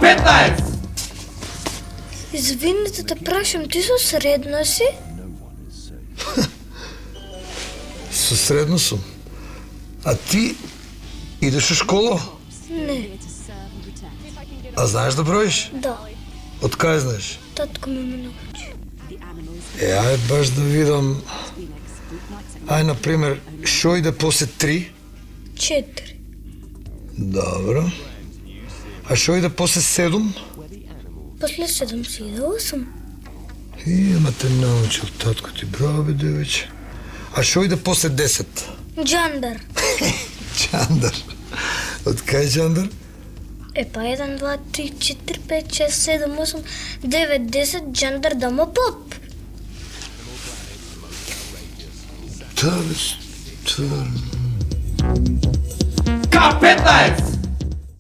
К15! Извинете, те прашам, ти со средно си? Со средно сум. А ти идеш у школа? Не, А знаеш да броиш? да, Од кај знаеш? татко ме научи. Ајде баш да видам. Ај, например, шо иде после 3? 4. Добро. А шо иде после 7? После 7 си иде 8. Ама те научил татко ти бројове, девојче. А шо иде после 10? Джандар. Чандар. Од кај Чандар? Па 1, 2, 3, 4, 5, 6, 7, 8, 9, 10, джандар дама поп. Да, бе, стварно. К15!